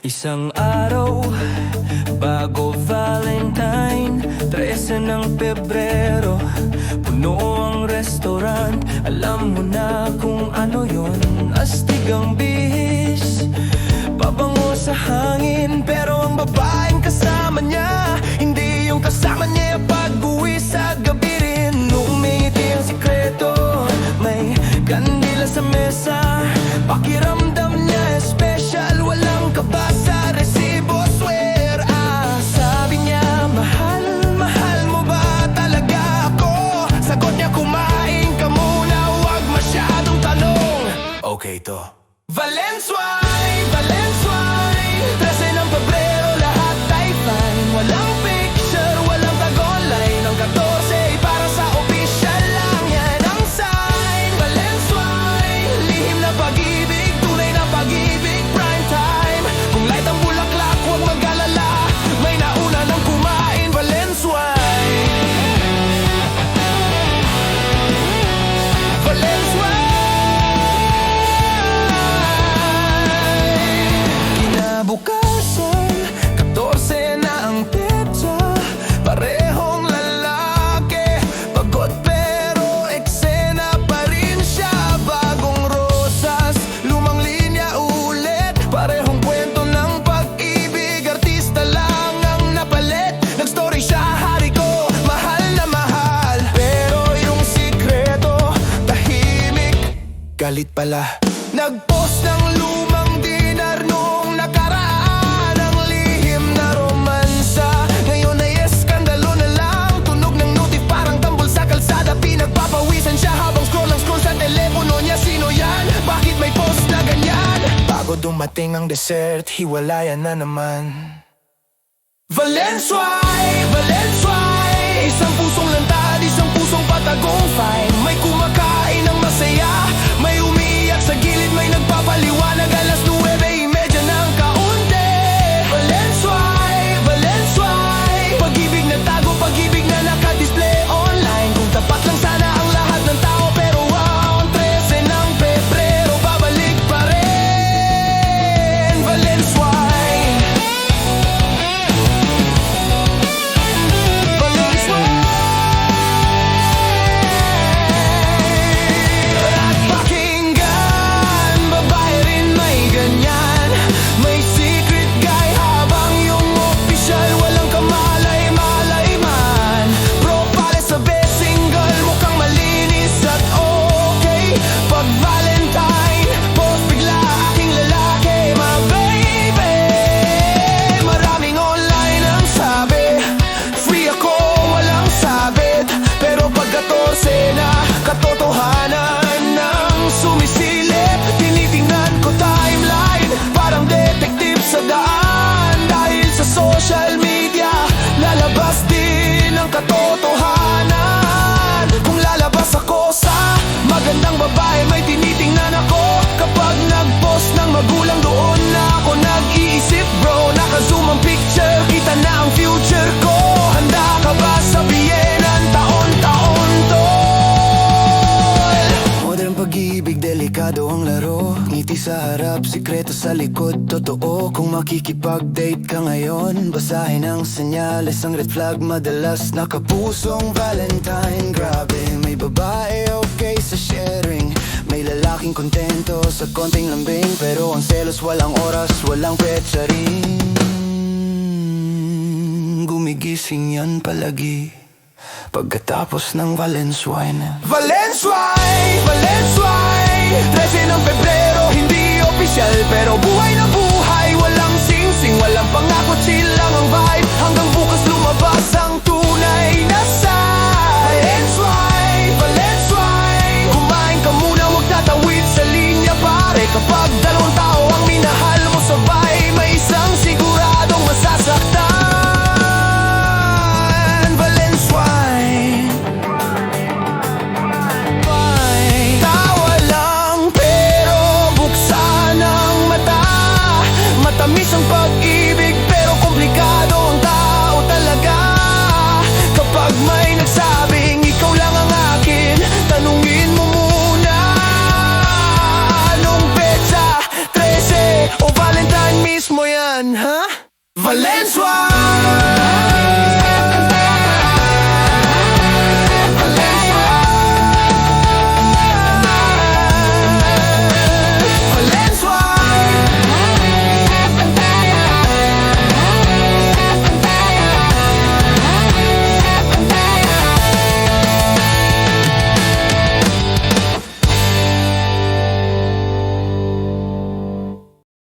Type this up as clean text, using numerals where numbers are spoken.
Isang araw bago Valentine, 13 ng Pebrero, puno ang restaurant. Alam mo na kung ano yon, astig ang bihis, pabango sa hangin. Pero ang babaeng kasama niya, hindi yung kasama niya pag-uwi sa gabi rin. Umingiti ang sikreto, may kandila sa mesa. Pakiramdam niya special, walang kaba sa resibo, swear. Sabi niya, mahal, mahal mo ba talaga ako? Sagot niya, kumain ka muna, huwag masyadong tanong. Okay to Valenzuela, Valenzuela, 13 ng Pebrero, lahat ay fine. Walang picture, walang tag-online. Ang 14 para sa official lang, yan ang sign. Valenzuela, lihim na pag-ibig, tunay na pag-ibig, prime time. Kung light ang bulaklak, huwag mag-alala, may nauna nang kumain. Valenzuela, Valenzuela. Kinabukasan, 14 na ang petsa, parehong lalaki, pagod pero eksena pa rin siya. Bagong rosas, lumang linya ulit, parehong kwento ng pag-ibig, artista lang ang napalit. Nag-story siya, hari ko, mahal na mahal, pero yung sikreto, tahimik, galit pala. Nag-post ng lumang dinar noong nakaraan, ang lihim na romansa. Ngayon ay eskandalo na lang, tunog ng notif parang tambol sa kalsada. Pinagpapawisan siya habang scroll ang scroll sa telepono niya. Sino yan? Bakit may post na ganyan? Bago dumating ang dessert, hiwalayan na naman. Valenzuela, Valenzuela, isang pusong lantad, isang pusong patagong fine. May kumakain ng masaya, may umiiyak sa gilid, may nagpapaliwanag. Alas 9:30 ng kaunti. Valenzuela, Valenzuela, pag-ibig na tago, pag-ibig na nakadisplay online. Kung tapat lang sana ang lahat ng tao, pero wow, ang 13 ng Pebrero, babalik pa rin. Valenzuela, katotohanan ng sumisilip. Tinitingnan ko timeline, parang detective sa daan. Dahil sa social media, lalabas din ang katotohanan. Kung lalabas ako sa magandang babae, may tinitingnan ako. Kapag nag-post ng magulang, doon na ako nag-iisip, bro. Naka-zoom ang picture, kita na ang future ko. Handa ka ba sabihin ang taon-taon to? Pag-ibig, delikado ang laro. Ngiti sa harap, sikreto sa likod, totoo. Kung makikipag-date ka ngayon, basahin ang senyales, ang red flag madalas nakapusong Valentine. Grabe, may babae okay sa sharing, may lalaking kontento sa konting lambing. Pero ang selos, walang oras, walang petsa rin. Gumigising yan palagi pagkatapos ng Valenzuela. Valenzuela, Valenzuela, 13 ng Pebrero, hindi opisyal, pero buhay na buhay. Walang sing-sing, walang pangako, chill lang ang vibe. Hanggang bukas lumabas ang tunay na side. Valenzuela, Valenzuela, kumain ka muna, huwag tatawid sa linya pare. Kapag dalawang tao ang minahal mo sabay, may isang siguradong masasaktan. Tamis ang pag-ibig, pero komplikado ang tao talaga. Kapag may nagsabing ikaw lang ang akin, tanungin mo muna anong petsa, 13 o Valentine mismo yan. yan, ha? Valenzuela!